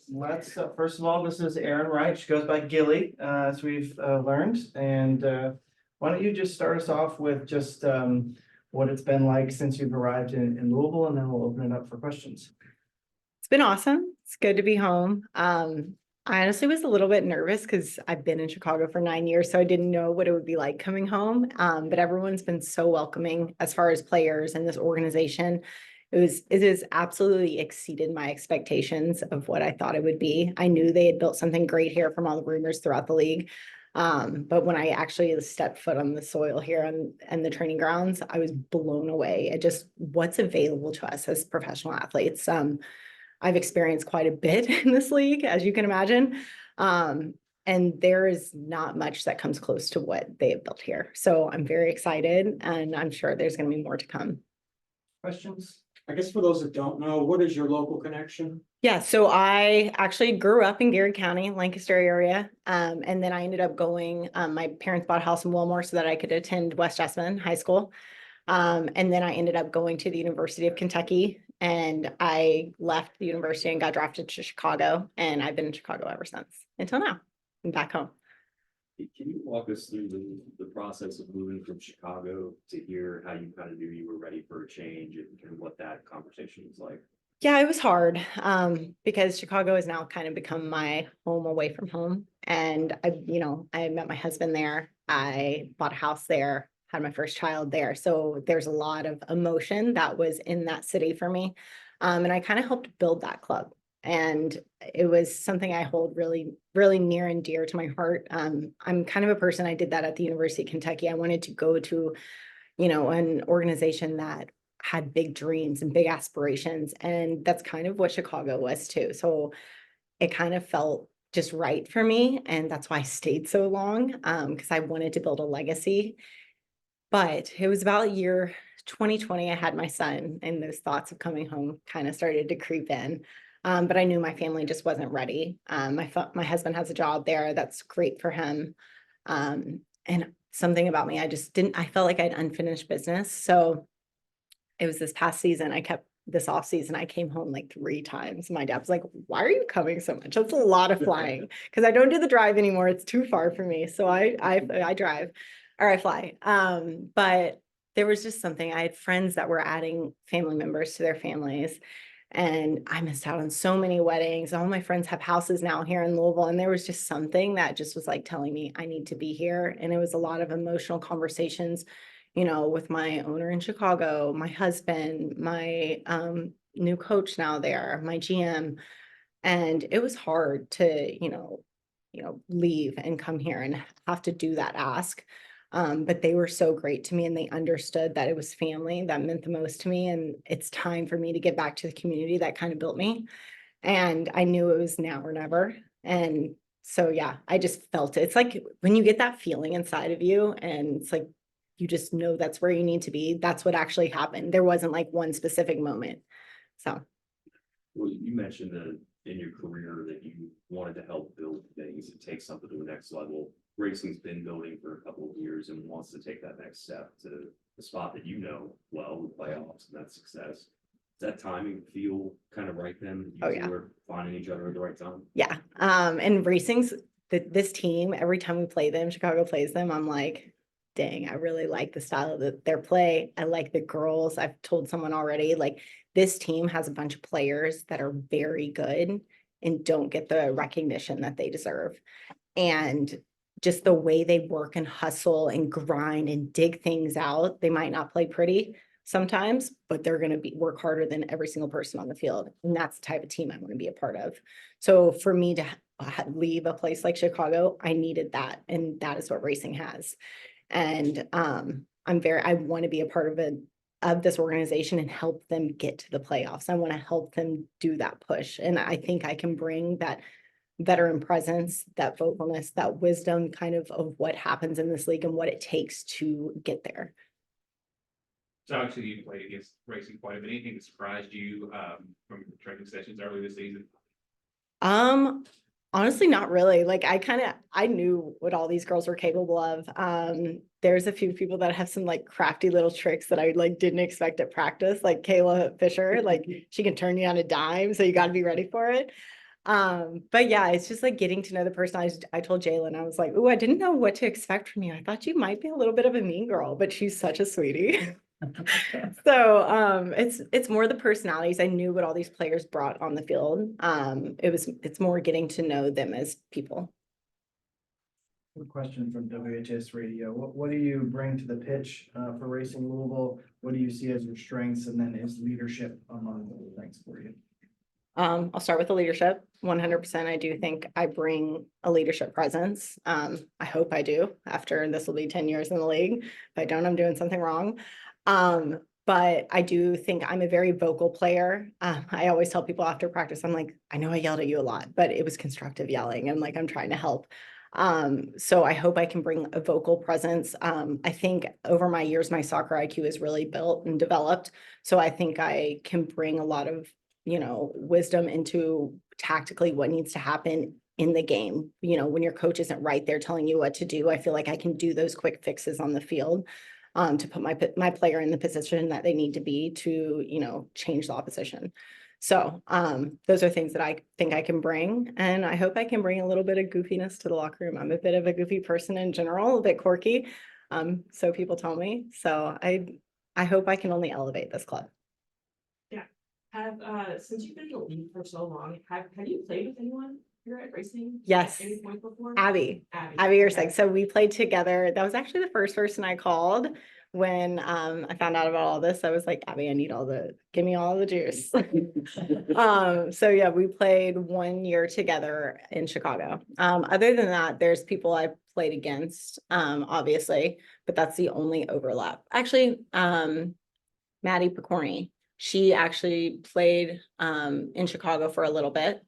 let's, first of all, this is Arin Wright. She goes by Gilly, as we've learned. And why don't you just start us off with just what it's been like since you've arrived in Louisville, and then we'll open it up for questions. It's been awesome. It's good to be home. I honestly was a little bit nervous because I've been in Chicago for 9 years, so I didn't know what it would be like coming home. But everyone's been so welcoming as far as players and this organization. It has absolutely exceeded my expectations of what I thought it would be. I knew they had built something great here from all the rumors throughout the league. But when I actually stepped foot on the soil here and the training grounds, I was blown away at just what's available to us as professional athletes. I've experienced quite a bit in this league, as you can imagine. And there is not much that comes close to what they have built here. So I'm very excited, and I'm sure there's going to be more to come. Questions? I guess for those that don't know, what is your local connection? Yeah, so I actually grew up in Gary County, Lancaster area. And then I ended up going, my parents bought a house in Wilmore so that I could attend West Jessamine High School. And then I ended up going to the University of Kentucky, and I left the university and got drafted to Chicago, and I've been in Chicago ever since until now. I'm back home. Can you walk us through the process of moving from Chicago to here, how you kind of knew you were ready for a change and what that conversation was like? Yeah, it was hard because Chicago has now kind of become my home away from home. And I met my husband there. I bought a house there, had my first child there. So there's a lot of emotion that was in that city for me. And I kind of helped build that club. And it was something I hold really, really near and dear to my heart. I'm kind of a person, I did that at the University of Kentucky. I wanted to go to, an organization that had big dreams and big aspirations. And that's kind of what Chicago was too. So it kind of felt just right for me. And that's why I stayed so long, because I wanted to build a legacy. But it was about year 2020, I had my son, and those thoughts of coming home kind of started to creep in. But I knew my family just wasn't ready. My husband has a job there that's great for him. And something about me, I felt like I had unfinished business. So it was this past season, this off season, I came home like 3 times. My dad was like, "Why are you coming so much? That's a lot of flying." Because I don't do the drive anymore. It's too far for me. So I drive or I fly. But there was just something, I had friends that were adding family members to their families. And I missed out on so many weddings. All my friends have houses now here in Louisville. And there was just something that just was like telling me I need to be here. And it was a lot of emotional conversations, with my owner in Chicago, my husband, my new coach now there, my GM. And it was hard to, leave and come here and have to do that ask. But they were so great to me, and they understood that it was family that meant the most to me. And it's time for me to get back to the community that kind of built me. And I knew it was now or never. And so, yeah, I just felt it. It's like when you get that feeling inside of you, and it's like, you just know that's where you need to be. That's what actually happened. There wasn't like one specific moment. So. Well, you mentioned that in your career that you wanted to help build things and take something to the next level. Racing's been building for a couple of years and wants to take that next step to the spot that well, with playoffs and that success. Does that timing feel kind of right then? Oh, yeah. Were finding each other at the right time? Yeah. And Racing's this team, every time we play them, Chicago plays them, I'm like, dang, I really like the style of their play. I like the girls. I've told someone already, like, this team has a bunch of players that are very good and don't get the recognition that they deserve. And just the way they work and hustle and grind and dig things out, they might not play pretty sometimes, but they're going to work harder than every single person on the field. And that's the type of team I want to be a part of. So for me to leave a place like Chicago, I needed that. And that is what Racing has. And I want to be a part of this organization and help them get to the playoffs. I want to help them do that push. And I think I can bring that veteran presence, that vocalness, that wisdom kind of what happens in this league and what it takes to get there. So actually you played against Racing quite a bit. Anything that surprised you from the training sessions early this season? Honestly, not really. Like I knew what all these girls were capable of. There's a few people that have some like crafty little tricks that I like didn't expect at practice, like Kayla Fisher, like she can turn you on a dime, so you got to be ready for it. But yeah, it's just like getting to know the person. I told Jalen, I was like, oh, I didn't know what to expect from you. I thought you might be a little bit of a mean girl, but she's such a sweetie. So it's more the personalities. I knew what all these players brought on the field. It's more getting to know them as people. A question from WHS Radio. What do you bring to the pitch for Racing Louisville? What do you see as your strengths, and then is leadership among the strengths for you? I'll start with the leadership. 100%. I do think I bring a leadership presence. I hope I do after this will be 10 years in the league. If I don't, I'm doing something wrong. But I do think I'm a very vocal player. I always tell people after practice, I'm like, I know I yelled at you a lot, but it was constructive yelling and like I'm trying to help. So I hope I can bring a vocal presence. I think over my years, my soccer IQ is really built and developed. So I think I can bring a lot of, wisdom into tactically what needs to happen in the game. When your coach isn't right there telling you what to do, I feel like I can do those quick fixes on the field. To put my player in the position that they need to be to, change the opposition. So those are things that I think I can bring. And I hope I can bring a little bit of goofiness to the locker room. I'm a bit of a goofy person in general, a bit quirky. So people tell me. So I hope I can only elevate this club. Since you've been in the league for so long, have you played with anyone here at Racing? Yes. At any point before? Abby Okay. Ursig. So we played together. That was actually the first person I called when I found out about all this. I was like, Abby, give me all the juice. So yeah, we played 1 year together in Chicago. Other than that, there's people I played against, obviously, but that's the only overlap. Actually, Maddie Picorni, she actually played in Chicago for a little bit.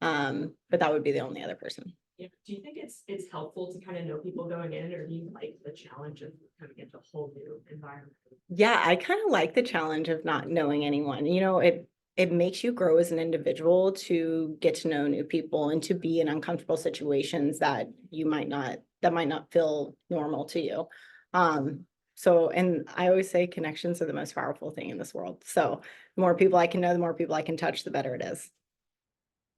But that would be the only other person. Yeah. Do you think it's helpful to kind of know people going in, or do you like the challenge of coming into a whole new environment? Yeah, I kind of like the challenge of not knowing anyone. It makes you grow as an individual to get to know new people and to be in uncomfortable situations that might not feel normal to you. And I always say connections are the most powerful thing in this world. So the more people I can know, the more people I can touch, the better it is.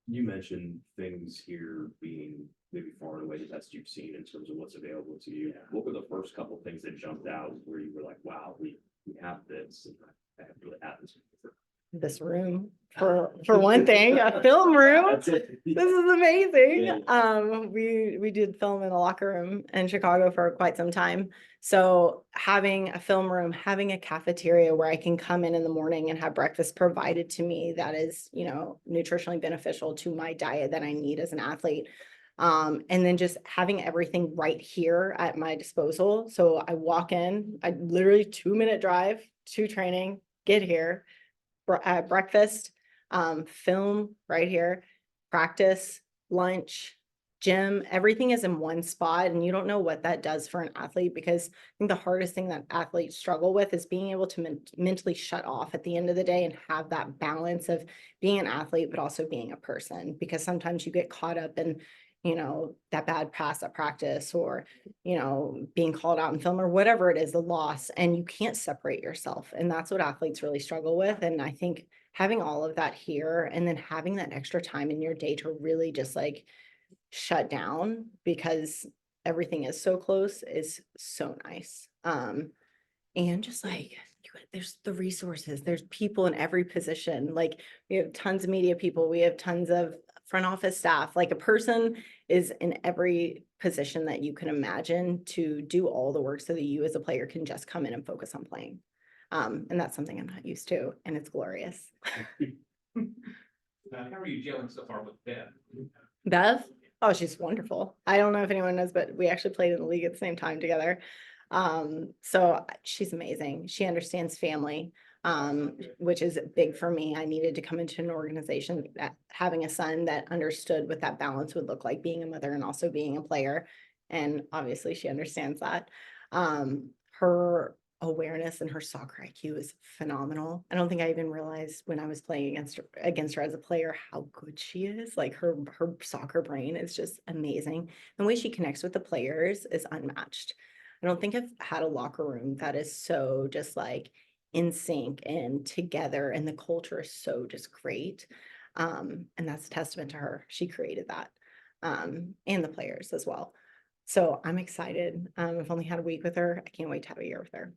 You mentioned things here being maybe far and away the best you've seen in terms of what's available to you. What were the first couple things that jumped out where you were like, wow, we have this, and I haven't really had this before? This room for one thing, a film room. That's it. This is amazing. Yeah. We did film in a locker room in Chicago for quite some time. So having a film room, having a cafeteria where I can come in the morning and have breakfast provided to me that is, nutritionally beneficial to my diet that I need as an athlete. And then just having everything right here at my disposal. So I walk in, I literally 2-minute drive to training, get here, breakfast, film right here, practice, lunch, gym, everything is in one spot. And you don't know what that does for an athlete, because I think the hardest thing that athletes struggle with is being able to mentally shut off at the end of the day and have that balance of being an athlete, but also being a person, because sometimes you get caught up in that bad pass at practice, or, being called out in film, or whatever it is, the loss, and you can't separate yourself. And that's what athletes really struggle with. And I think having all of that here, and then having that extra time in your day to really just like shut down, because everything is so close, is so nice. And just like, there's the resources, there's people in every position. Like we have tons of media people, we have tons of front office staff, like a person is in every position that you can imagine to do all the work so that you as a player can just come in and focus on playing. And that's something I'm not used to, and it's glorious. How are you gelling so far with Bev? Bev? Oh, she's wonderful. I don't know if anyone knows, but we actually played in the league at the same time together. So she's amazing. She understands family, which is big for me. I needed to come into an organization that having a son that understood what that balance would look like, being a mother and also being a player. And obviously she understands that. Her awareness and her soccer IQ is phenomenal. I don't think I even realized when I was playing against her as a player how good she is. Like her soccer brain is just amazing. The way she connects with the players is unmatched. I don't think I've had a locker room that is so just like in sync and together, and the culture is so just great. And that's a testament to her. She created that, and the players as well. So I'm excited. I've only had a week with her. I can't wait to have a year with her.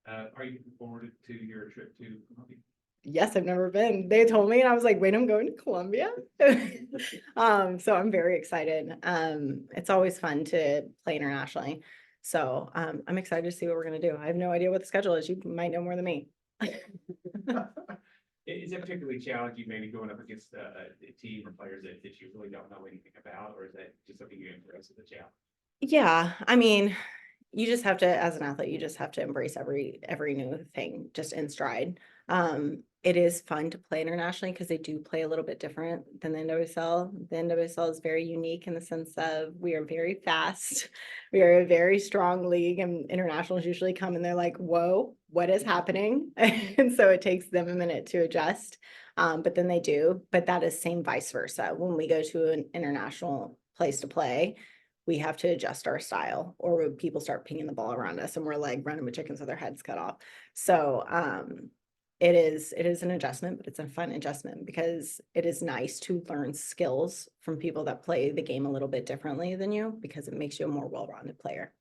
Are you looking forward to your trip to Columbia? Yes, I've never been. They told me and I was like, wait, I'm going to Columbia. So I'm very excited. It's always fun to play internationally. So I'm excited to see what we're gonna do. I have no idea what the schedule is. You might know more than me. Is it particularly challenging maybe going up against a team or players that you really don't know anything about, or is that just something you embrace as a challenge? Yeah, I mean, you just have to, as an athlete, you just have to embrace every new thing just in stride. It is fun to play internationally because they do play a little bit different than the NWSL. The NWSL is very unique in the sense of we are very fast. We are a very strong league, and internationals usually come and they're like, whoa, what is happening? And so it takes them a minute to adjust. But then they do. But that is same vice versa. When we go to an international place to play, we have to adjust our style, or people start pinging the ball around us and we're like running with chickens with their heads cut off. So it is an adjustment, but it's a fun adjustment because it is nice to learn skills from people that play the game a little bit differently than you, because it makes you a more well-rounded player.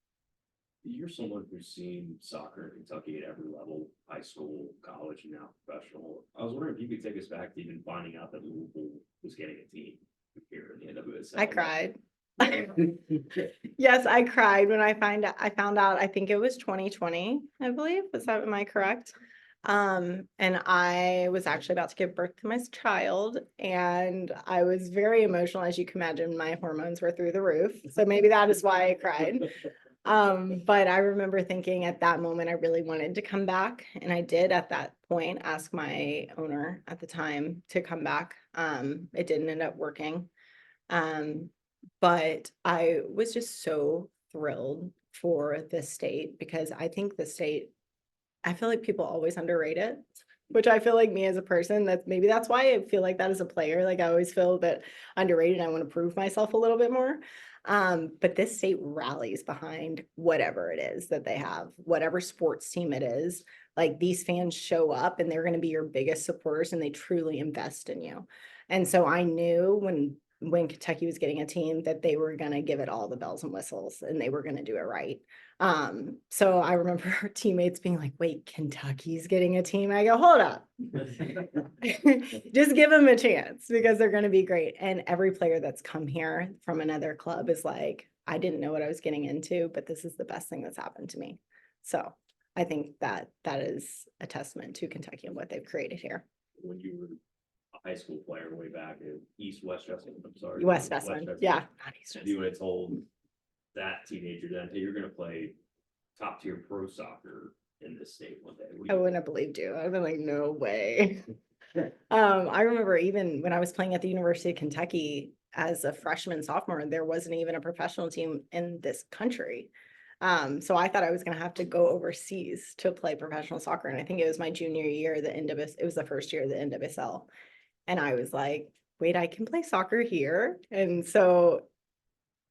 You're someone who's seen soccer in Kentucky at every level, high school, college, and now professional. I was wondering if you could take us back to even finding out that Louisville was getting a team here in the NWSL. I cried. Yes, I cried when I found out, I think it was 2020, I believe. Am I correct? And I was actually about to give birth to my child, and I was very emotional. As you can imagine, my hormones were through the roof. So maybe that is why I cried. But I remember thinking at that moment, I really wanted to come back. And I did at that point ask my owner at the time to come back. It didn't end up working. But I was just so thrilled for this state, because I think the state, I feel like people always underrate it, which I feel like me as a person, that's why I feel like that as a player. Like I always feel that underrated. I want to prove myself a little bit more. But this state rallies behind whatever it is that they have, whatever sports team it is. Like these fans show up and they're going to be your biggest supporters, and they truly invest in you. And so I knew when Kentucky was getting a team that they were going to give it all the bells and whistles and they were going to do it right. So I remember our teammates being like, wait, Kentucky's getting a team. I go, hold up. Just give them a chance, because they're going to be great. And every player that's come here from another club is like, I didn't know what I was getting into, but this is the best thing that's happened to me. So I think that is a testament to Kentucky and what they've created here. When you were a high school player way back at West Jessamine, I'm sorry. West Jessamine, yeah. Not East Jessamine. You would have told that teenager then, hey, you're gonna play top tier pro soccer in this state one day. I wouldn't have believed you. I'd been like, no way. I remember even when I was playing at the University of Kentucky as a freshman, sophomore, there wasn't even a professional team in this country. So I thought I was going to have to go overseas to play professional soccer. And I think it was my junior year, it was the first year of the NWSL. And I was like, wait, I can play soccer here. And so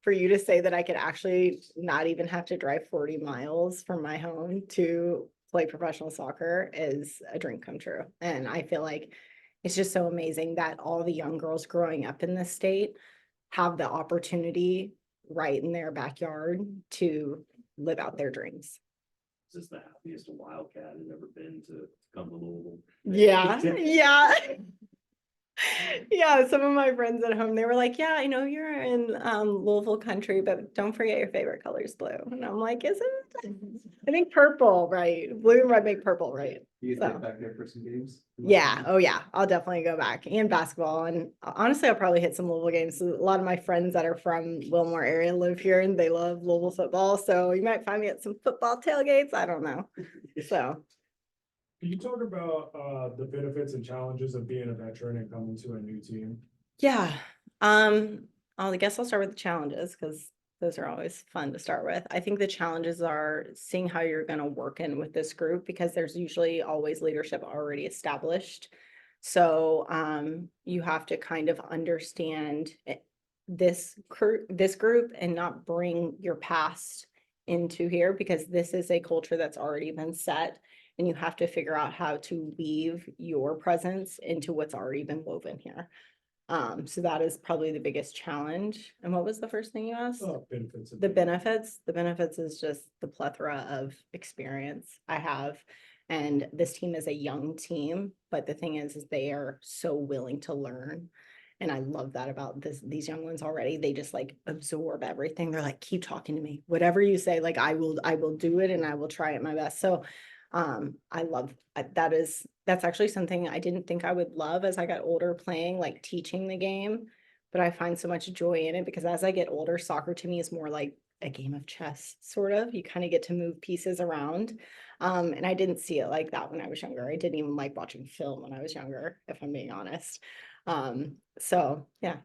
for you to say that I could actually not even have to drive 40 miles from my home to play professional soccer is a dream come true. And I feel like it's just so amazing that all the young girls growing up in this state have the opportunity right in their backyard to live out their dreams. Is this the happiest a Wildcat has ever been to come to Louisville? Yeah, yeah. Yeah, some of my friends at home, they were like, yeah, I know you're in Louisville country, but don't forget your favorite color is blue. And I'm like, is it? I think purple, right? Blue and red make purple, right? You So. get back there for some games? Yeah, oh yeah, I'll definitely go back. And basketball. And honestly, I'll probably hit some Louisville games. A lot of my friends that are from Wilmore area live here and they love Louisville football. So you might find me at some football tailgates. I don't know. So. Can you talk about the benefits and challenges of being a veteran and coming to a new team? Yeah. I guess I'll start with the challenges, because those are always fun to start with. I think the challenges are seeing how you're going to work in with this group, because there's usually always leadership already established. So you have to kind of understand this group and not bring your past into here, because this is a culture that's already been set. and you have to figure out how to weave your presence into what's already been woven here. So that is probably the biggest challenge. And what was the first thing you asked? Benefits. of The being- benefits is just the plethora of experience I have. And this team is a young team, but the thing is they are so willing to learn. And I love that about these young ones already. They just like absorb everything. They're like, keep talking to me. Whatever you say, like I will do it and I will try it my best. So I love that's actually something I didn't think I would love as I got older playing, like teaching the game. But I find so much joy in it because as I get older, soccer to me is more like a game of chess, sort of. You kind of get to move pieces around. And I didn't see it like that when I was younger. I didn't even like watching film when I was younger, if I'm being honest. So yeah.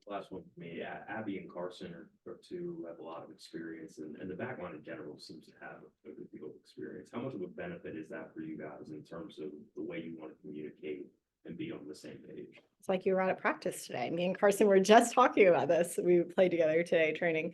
Last one for me, Abby and Carson are two who have a lot of experience, and the back line in general seems to have a good deal of experience. How much of a benefit is that for you guys in terms of the way you want to communicate and be on the same page? It's like you were out at practice today. Me and Carson were just talking about this. We played together today training.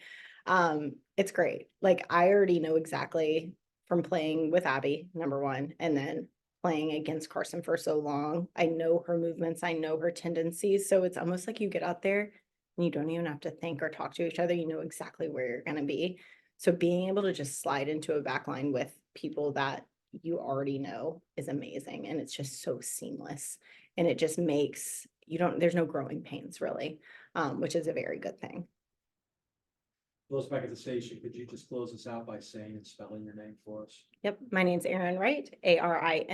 It's great. Like I already know exactly from playing with Abby, number one, and then playing against Carson for so long. I know her movements, I know her tendencies. So it's almost like you get out there and you don't even have to think or talk to each other. You know exactly where you're gonna be. So being able to just slide into a back line with people that you already know is amazing. And it's just so seamless. And it just makes there's no growing pains really, which is a very good thing. Those back at the station, could you just close us out by saying and spelling your name for us? Yep, my name's Arin Wright, ArinWright.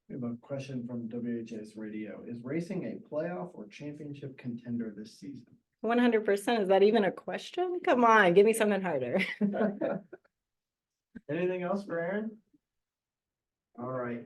We have a question from WHS Radio. Is racing a playoff or championship contender this season? 100%. Is that even a question? Come on, give me something harder. Anything else for Aaron? All right,